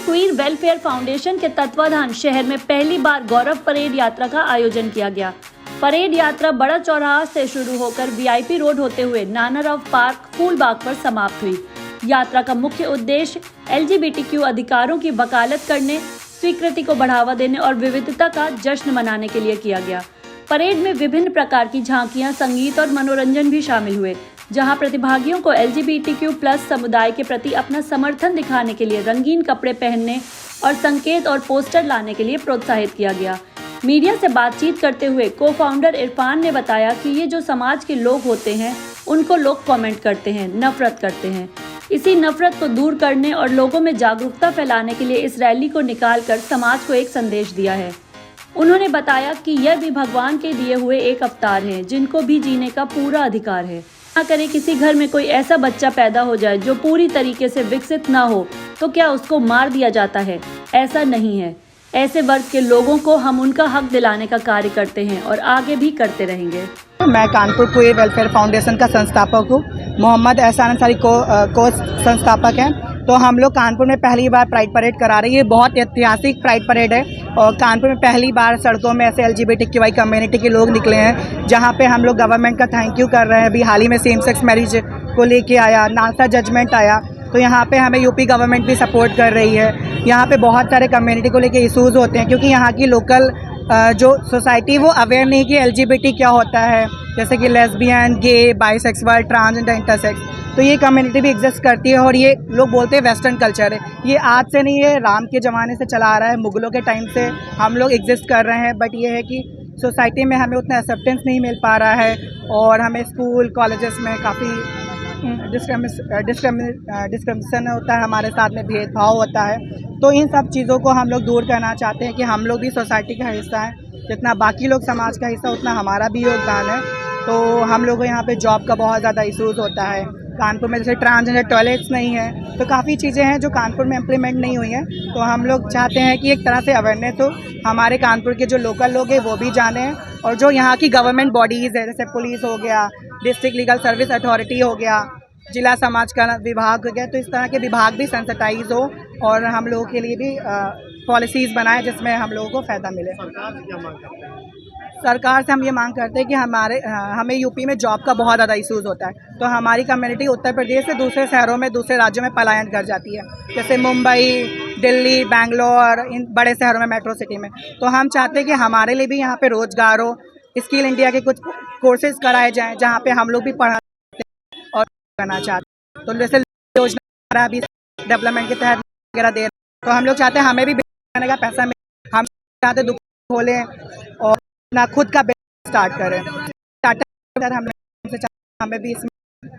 Queer welfare foundation के तत्वाधान शहर में पहली बार गौरव परेड यात्रा का आयोजन किया गया। परेड यात्रा बड़ा चौराहा से शुरू होकर वीआईपी रोड होते हुए नाना राव पार्क फूलबाग पर समाप्त हुई। यात्रा का मुख्य उद्देश्य एलजीबीटीक्यू अधिकारों की वकालत करने, स्वीकृति को बढ़ावा देने और विविधता का जश्न मनाने के लिए किया गया। परेड में विभिन्न प्रकार की झांकियां, संगीत और मनोरंजन भी शामिल हुए, जहां प्रतिभागियों को एलजीबीटीक्यू+ समुदाय के प्रति अपना समर्थन दिखाने के लिए रंगीन कपड़े पहनने और संकेत और पोस्टर लाने के लिए प्रोत्साहित किया गया। मीडिया से बातचीत करते हुए को-फाउंडर इरफान ने बताया कि ये जो समाज के लोग होते हैं उनको लोग कमेंट करते हैं, नफरत करते हैं। इसी नफरत को दूर करने और लोगों में जागरूकता फैलाने के लिए इस रैली को निकालकर समाज को एक संदेश दिया है। उन्होंने बताया कि यह भी भगवान के दिए हुए एक अवतार हैं, जिनको भी जीने का पूरा अधिकार है। ना करें किसी घर में कोई ऐसा बच्चा पैदा हो जाए जो पूरी तरीके से विकसित ना हो तो क्या उसको मार दिया जाता है? ऐसा नहीं है। ऐसे वर्ग के लोगों को हम उनका हक दिलाने का कार्य करते हैं और आगे भी करते रहेंगे। मैं कानपुर क्वीर वेलफेयर फाउंडेशन का संस्थापक हूँ। मोहम्मद एहसान अंसारी को संस्थापक हैं। तो हम लोग कानपुर में पहली बार प्राइड परेड करा रहे हैं। ये बहुत ऐतिहासिक प्राइड परेड है और कानपुर में पहली बार सड़कों में ऐसे एलजीबीटीक्यूआई कम्युनिटी के लोग निकले हैं, जहाँ पे हम लोग गवर्नमेंट का थैंक यू कर रहे हैं। अभी हाल ही में सेम सेक्स मैरिज को लेके आया, नासा जजमेंट आया, तो यहाँ पे हमें यूपी गवर्नमेंट भी सपोर्ट कर रही है। यहाँ पे बहुत सारे कम्युनिटी को लेके इशूज़ होते हैं, क्योंकि यहाँ की लोकल जो सोसाइटी वो अवेयर नहीं कि एलजीबीटी क्या होता है, जैसे कि लेस्बियन, गे, बाइसेक्सुअल, ट्रांसजेंडर, इंटरसेक्स। तो ये कम्युनिटी भी एग्जिस्ट करती है और ये लोग बोलते हैं वेस्टर्न कल्चर है। ये आज से नहीं है, राम के ज़माने से चला आ रहा है, मुगलों के टाइम से हम लोग एग्जिस्ट कर रहे हैं। बट ये है कि सोसाइटी में हमें उतना एक्सेप्टेंस नहीं मिल पा रहा है और हमें स्कूल कॉलेजेस में काफ़ी डिस्क्रिमिनेशन होता है, हमारे साथ में भेदभाव होता है। तो इन सब चीज़ों को हम लोग दूर करना चाहते हैं कि हम लोग भी सोसाइटी का हिस्सा हैं। जितना बाकी लोग समाज का हिस्सा, उतना हमारा भी योगदान है। तो हम लोगों को यहाँ पे जॉब का बहुत ज़्यादा इशूज़ होता है। कानपुर में जैसे ट्रांसजेंडर टॉयलेट्स नहीं है, तो काफ़ी चीज़ें हैं जो कानपुर में इम्प्लीमेंट नहीं हुई हैं। तो हम लोग चाहते हैं कि एक तरह से अवेयरनेस हो, हमारे कानपुर के जो लोकल लोग हैं वो भी जाने, और जो यहाँ की गवर्नमेंट बॉडीज़ है, जैसे पुलिस हो गया, डिस्ट्रिक्ट लीगल सर्विस अथॉरिटी हो गया, जिला समाज का विभाग हो गया, तो इस तरह के विभाग भी सेंसिटाइज हो और हम लोगों के लिए भी पॉलिसीज़ बनाए जिसमें हम लोगों को फ़ायदा मिले। सरकार से हम ये मांग करते हैं कि हमें यूपी में जॉब का बहुत ज़्यादा इशूज़ होता है। तो हमारी कम्युनिटी उत्तर प्रदेश से दूसरे शहरों में, दूसरे राज्यों में पलायन कर जाती है, जैसे मुंबई, दिल्ली, बेंगलोर, इन बड़े शहरों में, मेट्रो सिटी में। तो हम चाहते हैं कि हमारे लिए भी यहाँ पे रोज़गार हो, स्किल इंडिया के कुछ कोर्सेज कराए जाएँ जहाँ पे हम लोग भी पढ़ा और करना चाहते हैं। तो जैसे योजना अभी डेवलपमेंट के तहत वगैरह दे रहे हैं, तो हम लोग चाहते हैं हमें भी करने का पैसा मिले। हम चाहते दुकान खोलें और अपना खुद का बिजनेस स्टार्ट करें। स्टार्टअप हमें भी इसमें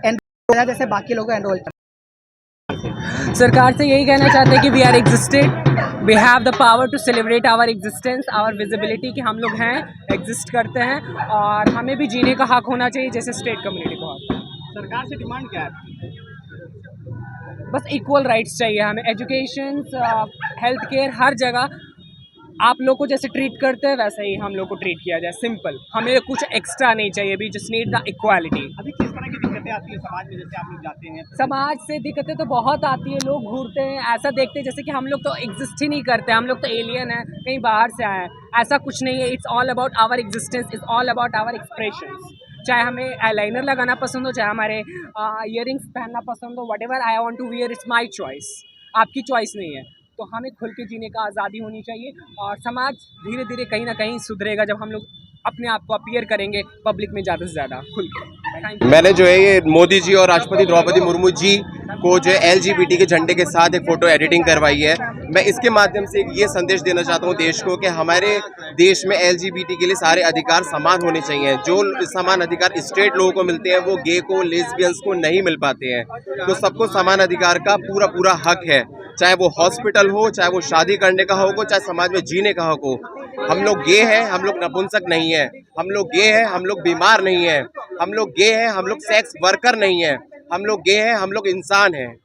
एनरोल जैसे बाकी लोगों को एनरोल करें। सरकार से यही कहना चाहते हैं कि we are existed, we have the power to celebrate our existence, our visibility, कि हम लोग हैं, एग्जिस्ट करते हैं और हमें भी जीने का हक होना चाहिए जैसे स्टेट कम्युनिटी को हक। सरकार से डिमांड क्या है? बस इक्वल राइट्स चाहिए हमें, एजुकेशन, हेल्थ केयर, हर जगह आप लोग को जैसे ट्रीट करते हैं वैसे ही हम लोग को ट्रीट किया जाए। सिंपल, हमें कुछ एक्स्ट्रा नहीं चाहिए, we just need the equality. अभी किस तरह की दिक्कतें आती हैं समाज में, जैसे आप लोग जाते हैं? समाज से दिक्कतें तो बहुत आती है, लोग घूरते हैं, ऐसा देखते हैं जैसे कि हम लोग तो एग्जिस्ट ही नहीं करते, हम लोग तो एलियन हैं, कहीं बाहर से आए हैं। ऐसा कुछ नहीं है, it's all about our existence, it's all about our expressions. चाहे हमें आईलाइनर लगाना पसंद हो, चाहे हमारे ईयरिंग्स पहनना पसंद हो, whatever I want to wear, it's my choice, आपकी चॉइस नहीं है। तो हमें खुल के जीने का आज़ादी होनी चाहिए और समाज धीरे धीरे कहीं ना कहीं सुधरेगा जब हम लोग अपने आप को अपीयर करेंगे पब्लिक में ज़्यादा से ज़्यादा खुल के। मैंने जो है ये मोदी जी और राष्ट्रपति द्रौपदी मुर्मू जी को जो है एलजीबीटी के झंडे के साथ एक फ़ोटो एडिटिंग करवाई है। मैं इसके माध्यम से ये संदेश देना चाहता हूँ देश को कि हमारे देश में एलजीबीटी के लिए सारे अधिकार समान होने चाहिए। जो समान अधिकार स्ट्रेट लोगों को मिलते हैं वो गे को, लेस्बियंस को नहीं मिल पाते हैं। तो सबको समान अधिकार का पूरा हक है, चाहे वो हॉस्पिटल हो, चाहे वो शादी करने का हक हो, चाहे समाज में जीने का हक हो। हम लोग गे हैं, हम लोग नपुंसक नहीं है। हम लोग गे हैं, हम लोग बीमार नहीं है। हम लोग गे हैं, हम लोग सेक्स वर्कर नहीं है। हम लोग गे हैं, हम लोग इंसान हैं।